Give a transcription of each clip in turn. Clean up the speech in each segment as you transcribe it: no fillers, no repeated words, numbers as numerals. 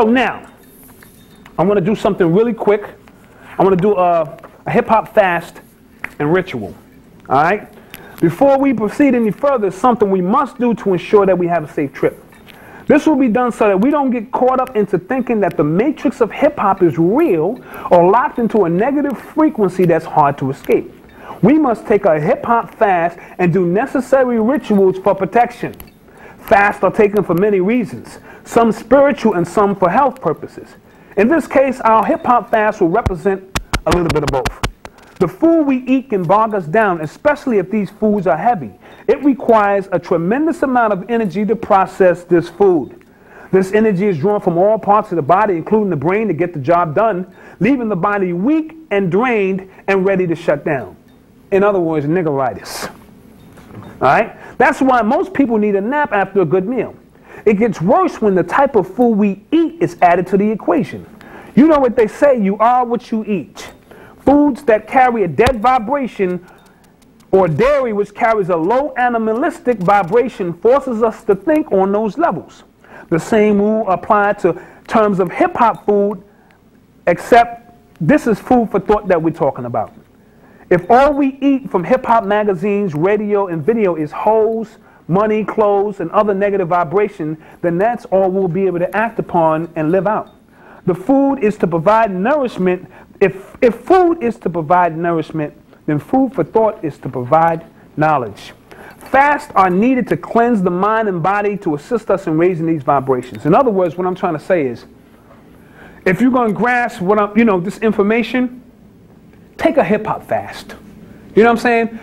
So now, I'm going to do something really quick. I'm going to do a hip-hop fast and ritual. All right? Before we proceed any further, something we must do to ensure that we have a safe trip. This will be done so that we don't get caught up into thinking that the matrix of hip-hop is real or locked into a negative frequency that's hard to escape. We must take a hip-hop fast and do necessary rituals for protection. Fasts are taken for many reasons, some spiritual and some for health purposes. In this case, our hip-hop fast will represent a little bit of both. The food we eat can bog us down, especially if these foods are heavy. It requires a tremendous amount of energy to process this food. This energy is drawn from all parts of the body, including the brain, to get the job done, leaving the body weak and drained and ready to shut down. In other words, niggeritis. All right? That's why most people need a nap after a good meal. It gets worse when the type of food we eat is added to the equation. You know what they say, you are what you eat. Foods that carry a dead vibration or dairy which carries a low animalistic vibration forces us to think on those levels. The same rule applies to terms of hip-hop food, except this is food for thought that we're talking about. If all we eat from hip-hop magazines, radio, and video is hoes, money, clothes, and other negative vibration, then that's all we'll be able to act upon and live out. The food is to provide nourishment. If food is to provide nourishment, then food for thought is to provide knowledge. Fasts are needed to cleanse the mind and body to assist us in raising these vibrations. In other words, what I'm trying to say is, if you're going to grasp what this information, take a hip-hop fast. You know what I'm saying?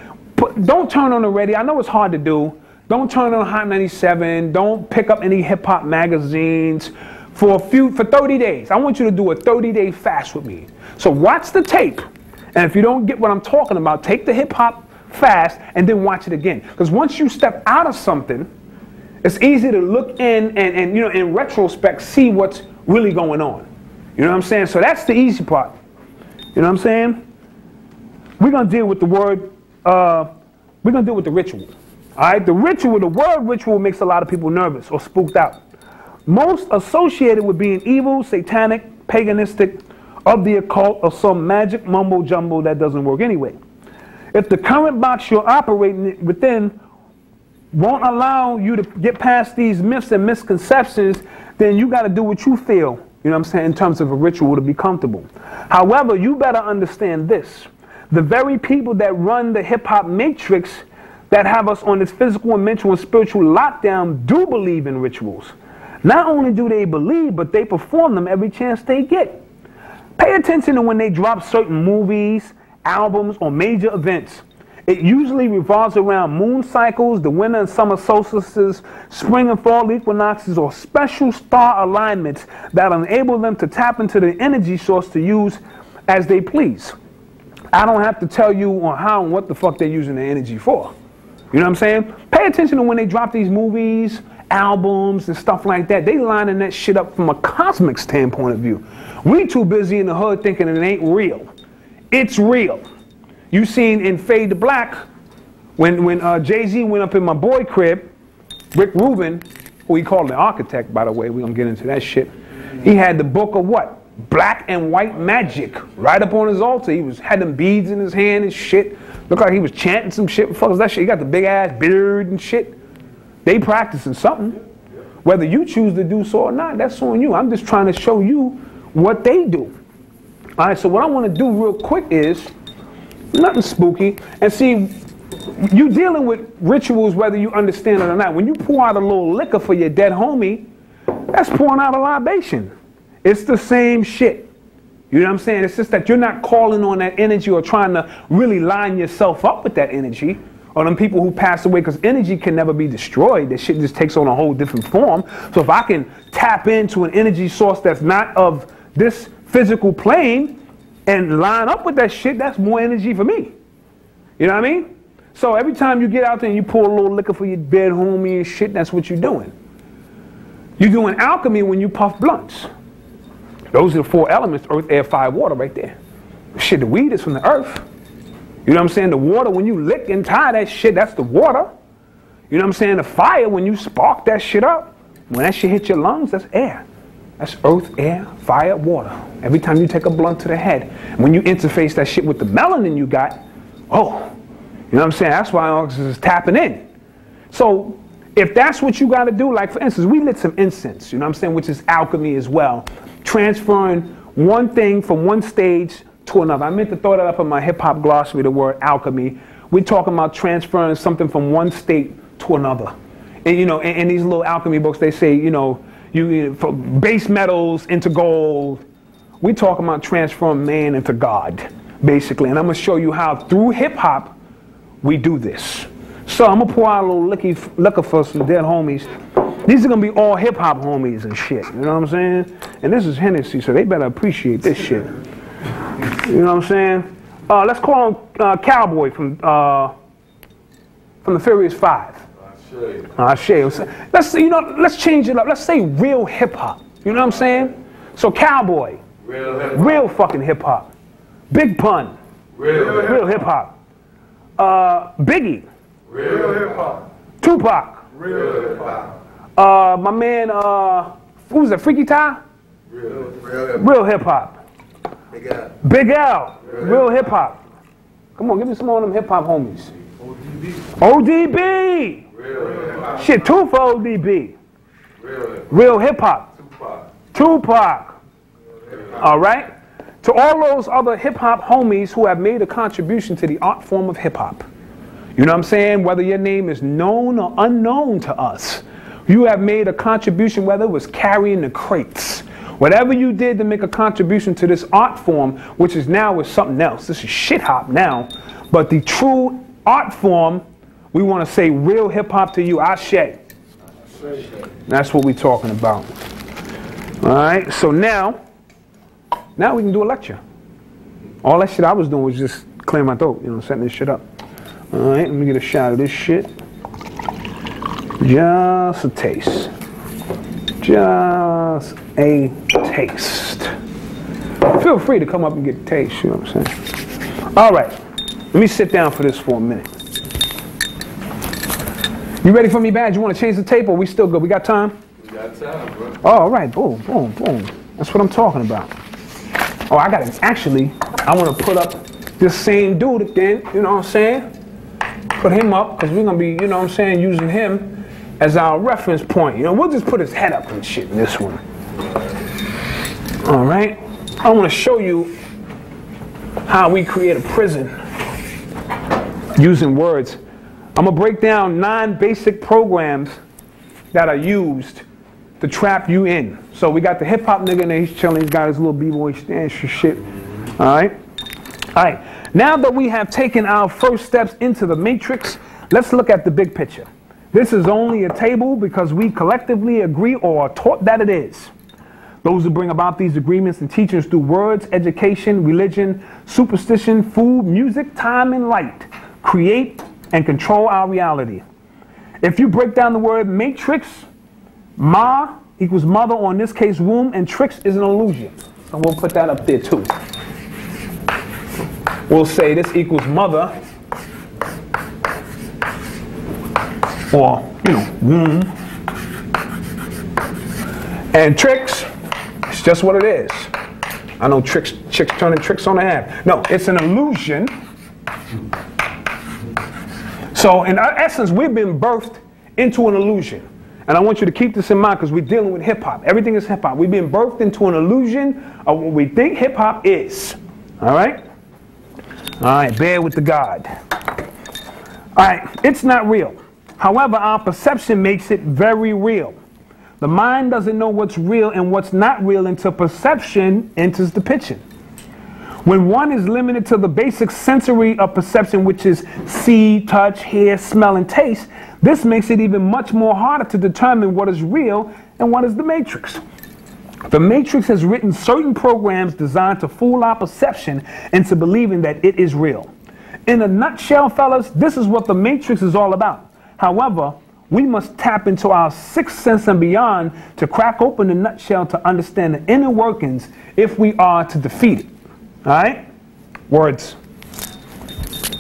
Don't turn on the radio. I know it's hard to do. Don't turn on Hot 97. Don't pick up any hip-hop magazines for 30 days. I want you to do a 30-day fast with me. So watch the tape. And if you don't get what I'm talking about, take the hip-hop fast and then watch it again. Because once you step out of something, it's easy to look in and in retrospect, see what's really going on. You know what I'm saying? So that's the easy part. You know what I'm saying? We're going to deal with the word, we're going to deal with the ritual. All right? The word ritual makes a lot of people nervous or spooked out. Most associated with being evil, satanic, paganistic, of the occult, or some magic mumbo jumbo that doesn't work anyway. If the current box you're operating within won't allow you to get past these myths and misconceptions, then you got to do what you feel, you know what I'm saying, in terms of a ritual to be comfortable. However, you better understand this. The very people that run the hip-hop matrix that have us on this physical and mental and spiritual lockdown do believe in rituals. Not only do they believe, but they perform them every chance they get. Pay attention to when they drop certain movies, albums, or major events. It usually revolves around moon cycles, the winter and summer solstices, spring and fall equinoxes, or special star alignments that enable them to tap into the energy source to use as they please. I don't have to tell you on how and what the fuck they're using the energy for. You know what I'm saying? Pay attention to when they drop these movies, albums, and stuff like that. They lining that shit up from a cosmic standpoint of view. We too busy in the hood thinking it ain't real. It's real. You seen in Fade to Black when Jay-Z went up in my boy crib, Rick Rubin, who he called the architect, by the way, we're gonna get into that shit. He had the book of what? Black and White Magic right up on his altar. He had them beads in his hand and shit. Looked like he was chanting some shit. What the fuck was that shit? He got the big ass beard and shit. They practicing something. Whether you choose to do so or not, that's on you. I'm just trying to show you what they do. All right, so what I want to do real quick is nothing spooky. And see, you dealing with rituals whether you understand it or not. When you pour out a little liquor for your dead homie, that's pouring out a libation. It's the same shit. You know what I'm saying? It's just that you're not calling on that energy or trying to really line yourself up with that energy. Or them people who pass away, because energy can never be destroyed. That shit just takes on a whole different form. So if I can tap into an energy source that's not of this physical plane and line up with that shit, that's more energy for me. You know what I mean? So every time you get out there and you pour a little liquor for your dead homie and shit, that's what you're doing. You're doing alchemy when you puff blunts. Those are the four elements: earth, air, fire, water, right there. Shit, the weed is from the earth. You know what I'm saying? The water, when you lick and tie that shit, that's the water. You know what I'm saying? The fire, when you spark that shit up, when that shit hits your lungs, that's air. That's earth, air, fire, water. Every time you take a blunt to the head, when you interface that shit with the melanin you got, oh, you know what I'm saying? That's why oxygen is tapping in. So if that's what you got to do, like for instance, we lit some incense, you know what I'm saying, which is alchemy as well, transferring one thing from one stage to another. I meant to throw that up in my hip-hop glossary, the word alchemy. We're talking about transferring something from one state to another. And you know, in these little alchemy books, they say, you know, from base metals into gold. We're talking about transforming man into God, basically. And I'm going to show you how through hip-hop we do this. So I'm going to pour out a little liquor for some dead homies. These are going to be all hip-hop homies and shit, you know what I'm saying? And this is Hennessy, so they better appreciate this shit. You know what I'm saying? Let's call him Cowboy from the Furious 5. I'll show you. Let's change it up. Let's say real hip hop. You know what I'm saying? So Cowboy, real fucking hip hop. Big Pun, real hip hop. Biggie, real hip hop. Tupac, real hip hop. My man, who's that? Freaky Ty, real hip hop. Big L, real hip hop. Come on, give me some more of them hip hop homies. ODB. Shit, two for ODB. Real hip-hop. Tupac. All right? To all those other hip-hop homies who have made a contribution to the art form of hip-hop. You know what I'm saying? Whether your name is known or unknown to us, you have made a contribution, whether it was carrying the crates. Whatever you did to make a contribution to this art form, which is now is something else. This is shit-hop now. But the true art form, we want to say real hip-hop to you, Ashe. That's what we're talking about. All right, so now we can do a lecture. All that shit I was doing was just clearing my throat, you know, setting this shit up. All right, let me get a shot of this shit. Just a taste. Just a taste. Feel free to come up and get a taste, you know what I'm saying? All right, let me sit down for this for a minute. You ready for me, Badge? You want to change the tape or we still good? We got time? We got time, bro. Oh, all right, boom, boom, boom. That's what I'm talking about. Oh, I got it. Actually, I want to put up this same dude again, you know what I'm saying? Put him up, because we're going to be, you know what I'm saying, using him as our reference point. You know, we'll just put his head up and shit in this one. All right? I want to show you how we create a prison using words. I'm going to break down 9 basic programs that are used to trap you in. So we got the hip-hop nigga in there, he's chilling, he's got his little b-boy stance and shit. All right? All right. Now that we have taken our first steps into the matrix, let's look at the big picture. This is only a table because we collectively agree or are taught that it is. Those who bring about these agreements and teachings through words, education, religion, superstition, food, music, time, and light create and control our reality. If you break down the word matrix, ma equals mother, or in this case womb, and trix is an illusion. So we'll put that up there too. We'll say this equals mother, or, you know, womb. And tricks, it's just what it is. I know chicks turning tricks on the head. No, it's an illusion. So in essence, we've been birthed into an illusion. And I want you to keep this in mind because we're dealing with hip-hop. Everything is hip-hop. We've been birthed into an illusion of what we think hip-hop is. All right? All right, bear with the God. All right, it's not real. However, our perception makes it very real. The mind doesn't know what's real and what's not real until perception enters the picture. When one is limited to the basic sensory of perception, which is see, touch, hear, smell, and taste, this makes it even much more harder to determine what is real and what is the matrix. The matrix has written certain programs designed to fool our perception into believing that it is real. In a nutshell, fellas, this is what the matrix is all about. However, we must tap into our sixth sense and beyond to crack open the nutshell to understand the inner workings if we are to defeat it. All right? Words.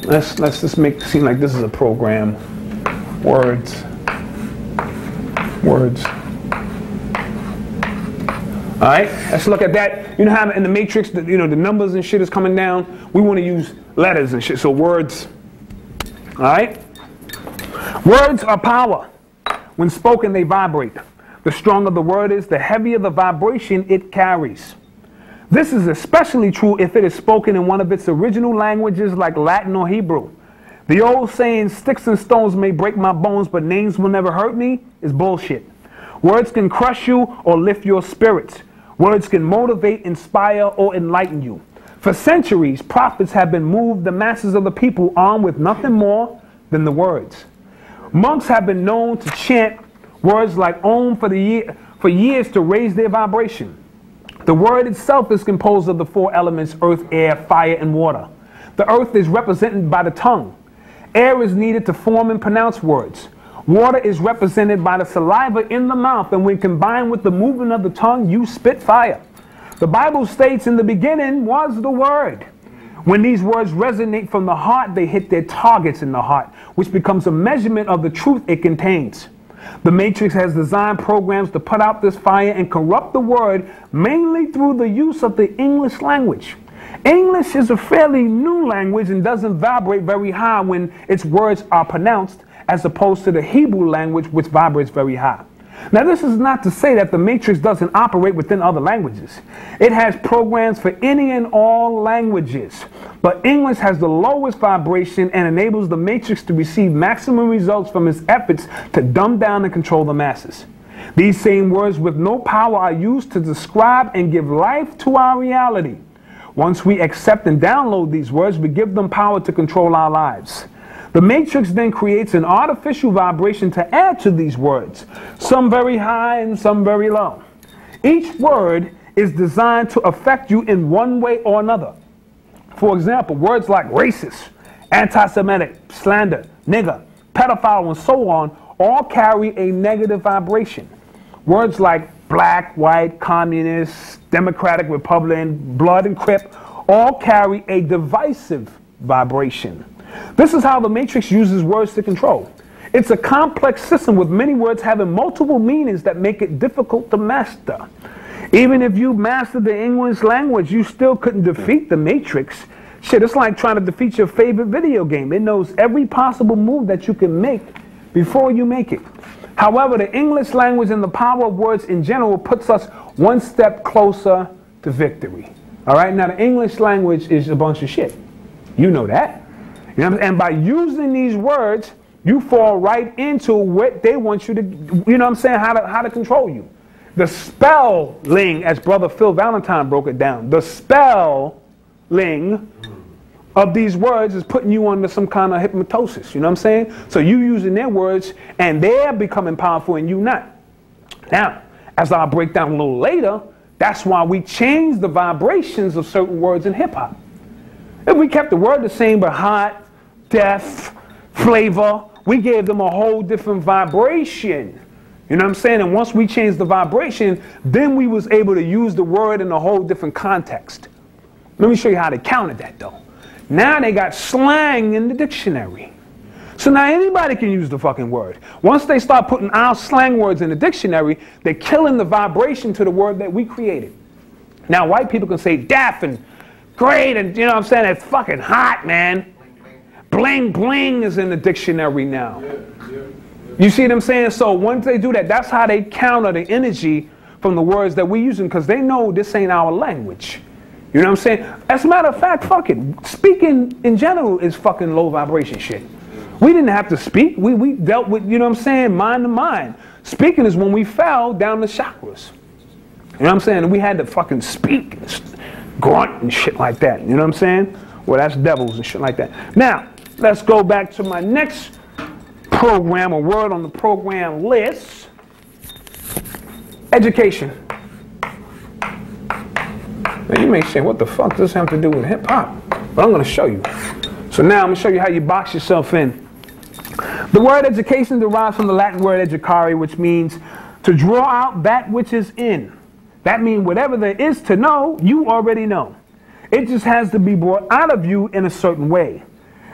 Let's just make it seem like this is a program. Words. Words. All right, let's look at that. You know how in the matrix, the numbers and shit is coming down? We want to use letters and shit, so words. All right? Words are power. When spoken, they vibrate. The stronger the word is, the heavier the vibration it carries. This is especially true if it is spoken in one of its original languages like Latin or Hebrew. The old saying, sticks and stones may break my bones, but names will never hurt me, is bullshit. Words can crush you or lift your spirits. Words can motivate, inspire, or enlighten you. For centuries, prophets have been moved the masses of the people armed with nothing more than the words. Monks have been known to chant words like Om for years to raise their vibration. The word itself is composed of the four elements: earth, air, fire, and water. The earth is represented by the tongue. Air is needed to form and pronounce words. Water is represented by the saliva in the mouth, and when combined with the movement of the tongue, you spit fire. The Bible states, in the beginning was the Word. When these words resonate from the heart, they hit their targets in the heart, which becomes a measurement of the truth it contains. The Matrix has designed programs to put out this fire and corrupt the word, mainly through the use of the English language. English is a fairly new language and doesn't vibrate very high when its words are pronounced, as opposed to the Hebrew language, which vibrates very high. Now, this is not to say that the Matrix doesn't operate within other languages. It has programs for any and all languages, but English has the lowest vibration and enables the Matrix to receive maximum results from its efforts to dumb down and control the masses. These same words with no power are used to describe and give life to our reality. Once we accept and download these words, we give them power to control our lives. The Matrix then creates an artificial vibration to add to these words, some very high and some very low. Each word is designed to affect you in one way or another. For example, words like racist, anti-Semitic, slander, nigger, pedophile, and so on all carry a negative vibration. Words like black, white, communist, democratic, republican, blood, and crip all carry a divisive vibration. This is how the Matrix uses words to control. It's a complex system with many words having multiple meanings that make it difficult to master. Even if you mastered the English language, you still couldn't defeat the Matrix. Shit, it's like trying to defeat your favorite video game. It knows every possible move that you can make before you make it. However, the English language and the power of words in general puts us one step closer to victory. All right, now the English language is a bunch of shit. You know that. You know, and by using these words, you fall right into what they want you to, you know what I'm saying, how to control you. The spelling, as Brother Phil Valentine broke it down, the spelling of these words is putting you under some kind of hypnosis, you know what I'm saying? So you using their words, and they're becoming powerful and you not. Now, as I'll break down a little later, that's why we change the vibrations of certain words in hip-hop. If we kept the word the same but hot, deaf, flavor, we gave them a whole different vibration. You know what I'm saying? And once we changed the vibration, then we was able to use the word in a whole different context. Let me show you how they counted that though. Now they got slang in the dictionary. So now anybody can use the fucking word. Once they start putting our slang words in the dictionary, they're killing the vibration to the word that we created. Now white people can say deaf and great, and you know what I'm saying, it's fucking hot, man. Bling bling is in the dictionary now. You see what I'm saying? So once they do that, that's how they counter the energy from the words that we're using, because they know this ain't our language. You know what I'm saying? As a matter of fact, fuck it. Speaking in general is fucking low vibration shit. We didn't have to speak. We dealt with, you know what I'm saying, mind to mind. Speaking is when we fell down the chakras. You know what I'm saying? And we had to fucking speak. Grunt and shit like that. You know what I'm saying? Well, that's devils and shit like that. Now, let's go back to my next program, a word on the program list. Education. Now, you may say, what the fuck does this have to do with hip-hop? But I'm going to show you. So now I'm going to show you how you box yourself in. The word education derives from the Latin word educare, which means to draw out that which is in. That means whatever there is to know, you already know. It just has to be brought out of you in a certain way.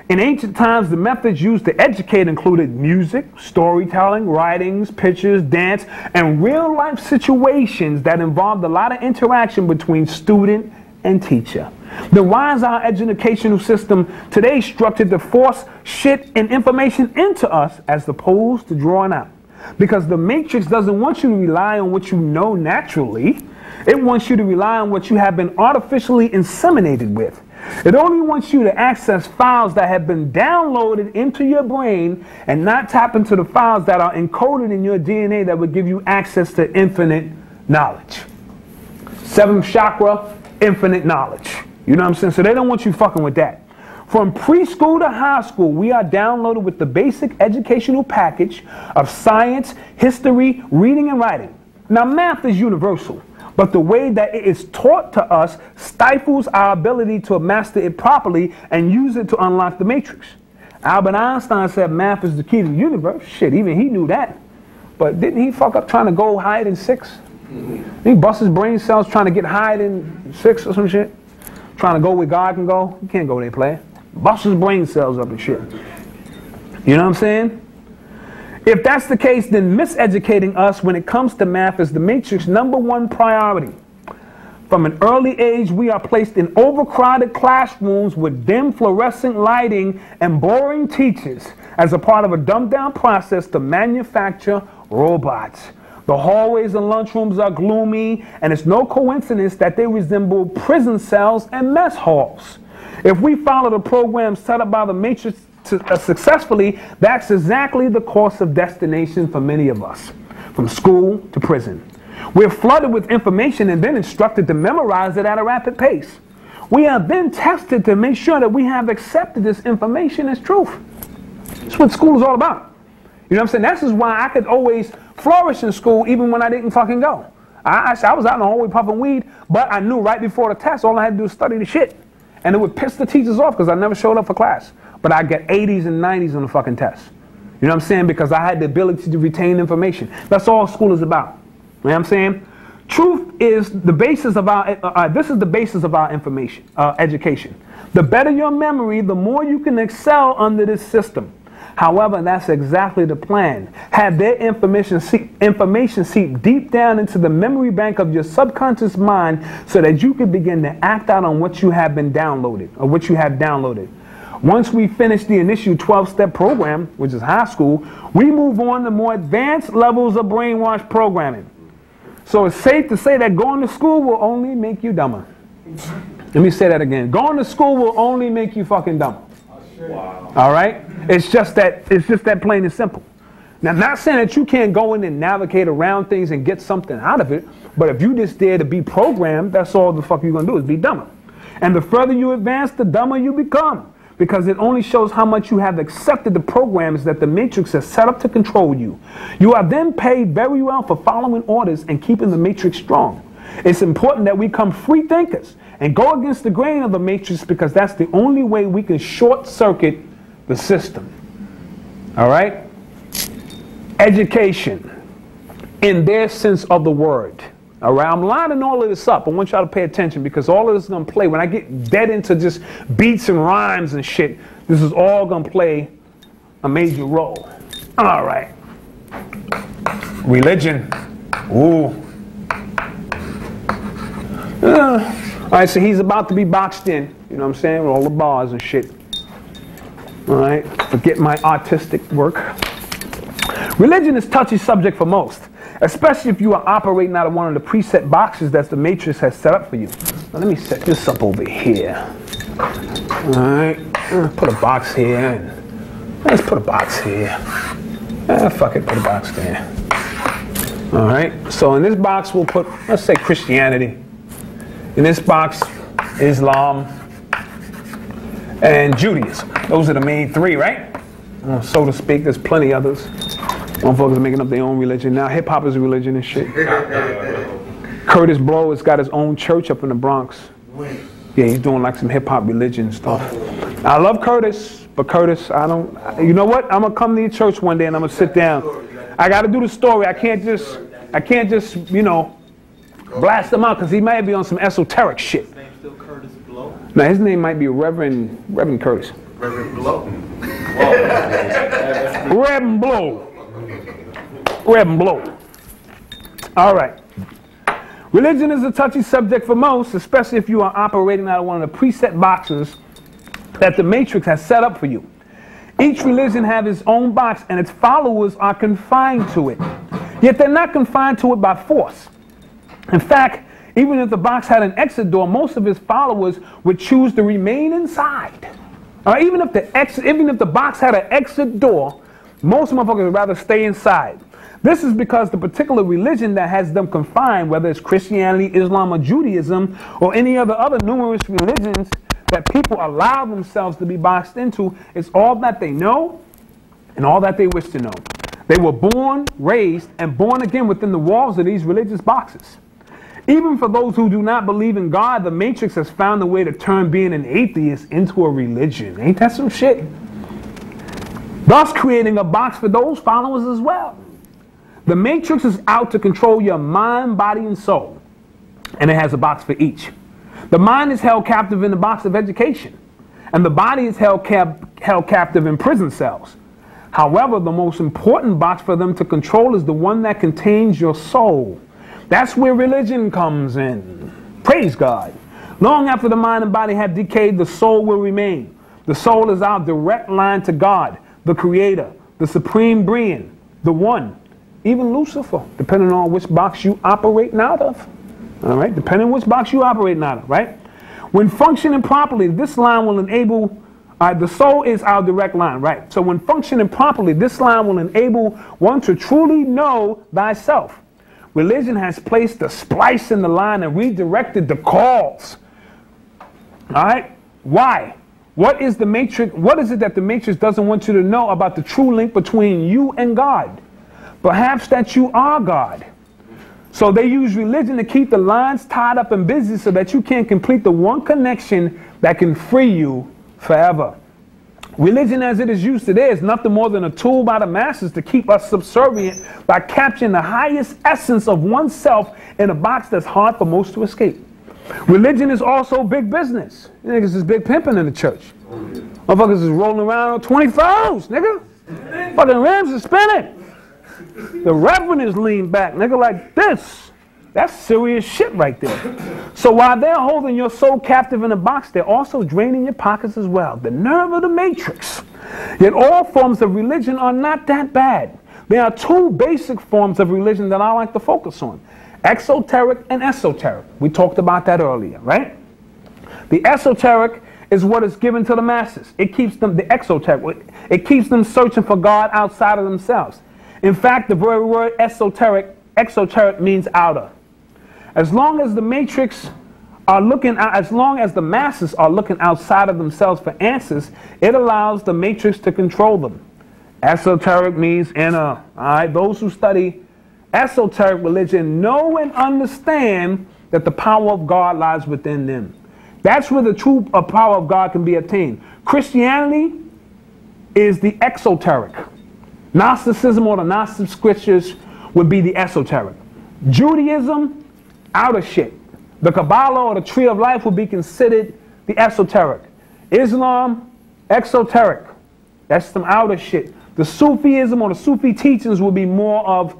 In ancient times, the methods used to educate included music, storytelling, writings, pictures, dance, and real-life situations that involved a lot of interaction between student and teacher. Then why is our educational system today structured to force shit and information into us as opposed to drawing out? Because the matrix doesn't want you to rely on what you know naturally. It wants you to rely on what you have been artificially inseminated with. It only wants you to access files that have been downloaded into your brain and not tap into the files that are encoded in your DNA that would give you access to infinite knowledge. Seventh chakra, infinite knowledge. You know what I'm saying? So they don't want you fucking with that. From preschool to high school, we are downloaded with the basic educational package of science, history, reading, and writing. Now, math is universal, but the way that it is taught to us stifles our ability to master it properly and use it to unlock the matrix. Albert Einstein said math is the key to the universe. Shit, even he knew that. But didn't he fuck up trying to go higher than 6? He bust his brain cells trying to get higher than 6 or some shit? Trying to go where God can go? You can't go there, player. Bust his brain cells up and shit. You know what I'm saying? If that's the case, then miseducating us when it comes to math is the matrix's #1 priority. From an early age, we are placed in overcrowded classrooms with dim fluorescent lighting and boring teachers as a part of a dumbed-down process to manufacture robots. The hallways and lunchrooms are gloomy, and it's no coincidence that they resemble prison cells and mess halls. If we follow the program set up by the matrix successfully, that's exactly the course of destination for many of us, from school to prison. We're flooded with information and then instructed to memorize it at a rapid pace. We are then tested to make sure that we have accepted this information as truth. That's what school is all about. You know what I'm saying? This is why I could always flourish in school even when I didn't fucking go. I was out in the hallway puffing weed, but I knew right before the test all I had to do was study the shit. And it would piss the teachers off because I never showed up for class. But I get 80s and 90s on the fucking test. You know what I'm saying? Because I had the ability to retain information. That's all school is about. You know what I'm saying? Truth is the basis of our, this is the basis of our information, education. The better your memory, the more you can excel under this system. However, that's exactly the plan. Have their information seep deep down into the memory bank of your subconscious mind so that you can begin to act out on what you have been downloaded, or what you have downloaded. Once we finish the initial 12-step program, which is high school, we move on to more advanced levels of brainwash programming. So it's safe to say that going to school will only make you dumber. Let me say that again. Going to school will only make you fucking dumber. Wow. All right? It's just that plain and simple. Now, not saying that you can't go in and navigate around things and get something out of it, but if you just dare to be programmed, that's all the fuck you're going to do is be dumber. And the further you advance, the dumber you become, because it only shows how much you have accepted the programs that the matrix has set up to control you. You are then paid very well for following orders and keeping the matrix strong. It's important that we become free thinkers and go against the grain of the matrix, because that's the only way we can short circuit the system. All right? Education in their sense of the word. All right? I'm lining all of this up. I want y'all to pay attention, because all of this is going to play. When I get dead into just beats and rhymes and shit, this is all going to play a major role. All right. Religion. Ooh. All right, so he's about to be boxed in, you know what I'm saying, with all the bars and shit. All right, forget my artistic work. Religion is a touchy subject for most, especially if you are operating out of one of the preset boxes that the matrix has set up for you. Now, let me set this up over here. All right, put a box here, and let's put a box here. Fuck it, put a box there. All right, so in this box we'll put, let's say, Christianity. In this box, Islam and Judaism. Those are the main three, right? So to speak. There's plenty others. Motherfuckers are making up their own religion now. Hip hop is a religion and shit. Curtis Blow has got his own church up in the Bronx. Yeah, he's doing like some hip hop religion stuff. I love Curtis, but Curtis, I don't. You know what? I'm gonna come to your church one day and I'm gonna sit down. I got to do the story. I can't just, you know, blast him out, because he might be on some esoteric shit. His name's still Curtis Blow? Now his name might be Reverend Curtis. Reverend Blow. Reverend Blow. Reverend Blow. All right. Religion is a touchy subject for most, especially if you are operating out of one of the preset boxes that the Matrix has set up for you. Each religion has its own box, and its followers are confined to it. Yet they're not confined to it by force. In fact, even if the box had an exit door, most of its followers would choose to remain inside. Even if the box had an exit door, most motherfuckers would rather stay inside. This is because the particular religion that has them confined, whether it's Christianity, Islam, or Judaism, or any other numerous religions that people allow themselves to be boxed into, is all that they know and all that they wish to know. They were born, raised, and born again within the walls of these religious boxes. Even for those who do not believe in God, the Matrix has found a way to turn being an atheist into a religion. Ain't that some shit? Thus creating a box for those followers as well. The Matrix is out to control your mind, body, and soul. And it has a box for each. The mind is held captive in the box of education. And the body is held captive in prison cells. However, the most important box for them to control is the one that contains your soul. That's where religion comes in. Praise God. Long after the mind and body have decayed, the soul will remain. The soul is our direct line to God, the Creator, the Supreme Being, the One, even Lucifer, depending on which box you operating out of. All right, depending on which box you operating out of, right? When functioning properly, this line will enable, the soul is our direct line, right? So when functioning properly, this line will enable one to truly know thyself. Religion has placed a splice in the line and redirected the calls. All right? Why? What is the Matrix? What is it that the Matrix doesn't want you to know about the true link between you and God? Perhaps that you are God. So they use religion to keep the lines tied up and busy so that you can't complete the one connection that can free you forever. Religion as it is used today is nothing more than a tool by the masses to keep us subservient by capturing the highest essence of oneself in a box that's hard for most to escape. Religion is also big business. Niggas is big pimping in the church. Motherfuckers is rolling around on 24s, nigga. Fucking rims is spinning. The reverend is leaned back, nigga, like this. That's serious shit right there. So while they're holding your soul captive in a box, they're also draining your pockets as well. The nerve of the Matrix. Yet all forms of religion are not that bad. There are two basic forms of religion that I like to focus on. Exoteric and esoteric. We talked about that earlier, right? The esoteric is what is given to the masses. It keeps them, the exoteric, it keeps them searching for God outside of themselves. In fact, the very word exoteric means outer. As long as the Matrix are looking out, as long as the masses are looking outside of themselves for answers, it allows the Matrix to control them. Esoteric means inner. All right, those who study esoteric religion know and understand that the power of God lies within them. That's where the true power of God can be attained. Christianity is the exoteric. Gnosticism or the Gnostic scriptures would be the esoteric. Judaism, outer shit. The Kabbalah or the Tree of Life would be considered the esoteric. Islam, exoteric. That's some outer shit. The Sufism or the Sufi teachings will be more of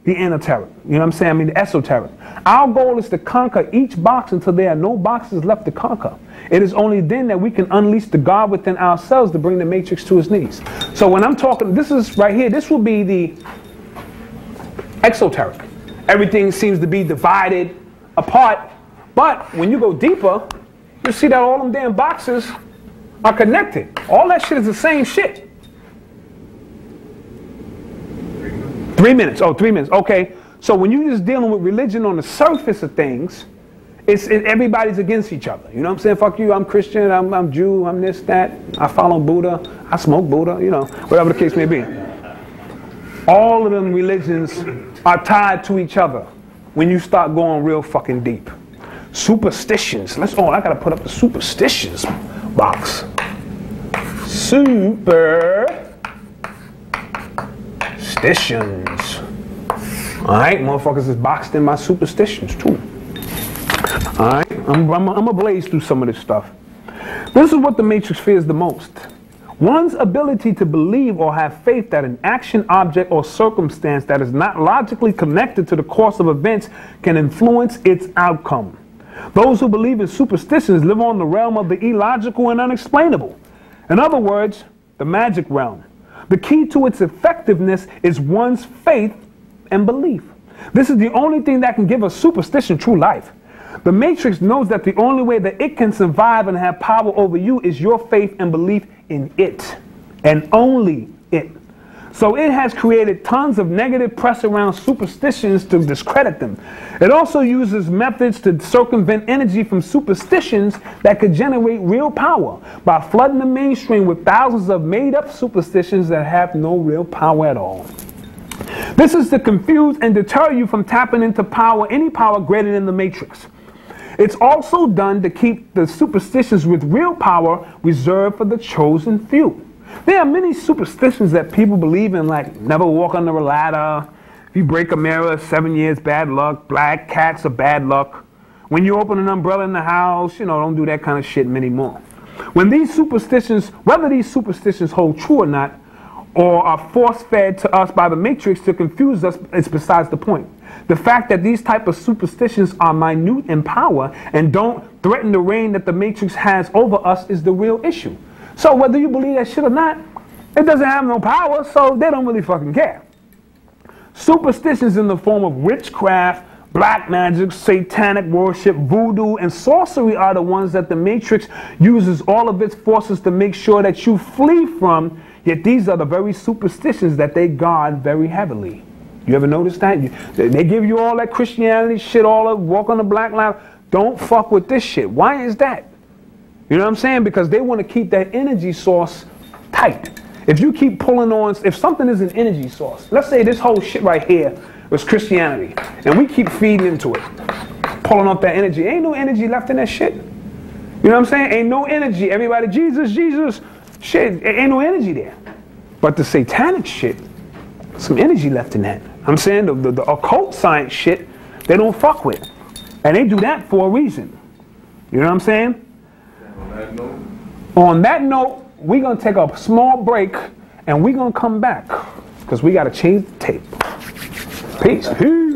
the innerteric. You know what I'm saying? I mean the esoteric. Our goal is to conquer each box until there are no boxes left to conquer. It is only then that we can unleash the God within ourselves to bring the Matrix to his knees. So when I'm talking, this is right here, this will be the exoteric. Everything seems to be divided apart, but when you go deeper, you see that all them damn boxes are connected. All that shit is the same shit. 3 minutes. Oh, 3 minutes. Okay. So when you're just dealing with religion on the surface of things, everybody's against each other. You know what I'm saying? Fuck you, I'm Christian, I'm Jew, I'm this, that. I follow Buddha, I smoke Buddha, you know, whatever the case may be. All of them religions are tied to each other when you start going real fucking deep. Superstitions. I gotta put up the superstitions box. Superstitions. Alright, motherfuckers is boxed in my superstitions too. Alright, I'm gonna blaze through some of this stuff. This is what the Matrix fears the most. One's ability to believe or have faith that an action, object, or circumstance that is not logically connected to the course of events can influence its outcome. Those who believe in superstitions live on the realm of the illogical and unexplainable. In other words, the magic realm. The key to its effectiveness is one's faith and belief. This is the only thing that can give a superstition true life. The Matrix knows that the only way that it can survive and have power over you is your faith and belief in it, and only it. So it has created tons of negative press around superstitions to discredit them. It also uses methods to circumvent energy from superstitions that could generate real power by flooding the mainstream with thousands of made-up superstitions that have no real power at all. This is to confuse and deter you from tapping into power, any power greater than the Matrix. It's also done to keep the superstitions with real power reserved for the chosen few. There are many superstitions that people believe in, like never walk under a ladder, if you break a mirror, 7 years bad luck, black cats are bad luck. When you open an umbrella in the house, don't do that kind of shit anymore. When these superstitions, whether these superstitions hold true or not, or are force-fed to us by the Matrix to confuse us, is besides the point. The fact that these type of superstitions are minute in power and don't threaten the reign that the Matrix has over us is the real issue. So whether you believe that shit or not, it doesn't have no power, so they don't really fucking care. Superstitions in the form of witchcraft, black magic, satanic worship, voodoo, and sorcery are the ones that the Matrix uses all of its forces to make sure that you flee from, yet these are the very superstitions that they guard very heavily. You ever notice that? They give you all that Christianity shit, all that walk on the black line. Don't fuck with this shit. Why is that? You know what I'm saying? Because they want to keep that energy source tight. If you keep pulling on, if something is an energy source, let's say this whole shit right here was Christianity, and we keep feeding into it, pulling up that energy. Ain't no energy left in that shit. You know what I'm saying? Ain't no energy. Everybody, Jesus, Jesus, shit, ain't no energy there. But the satanic shit, some energy left in that. I'm saying the occult science shit, they don't fuck with. And they do that for a reason. You know what I'm saying? On that note, we're going to take a small break and we're going to come back because we got to change the tape. Peace. Peace.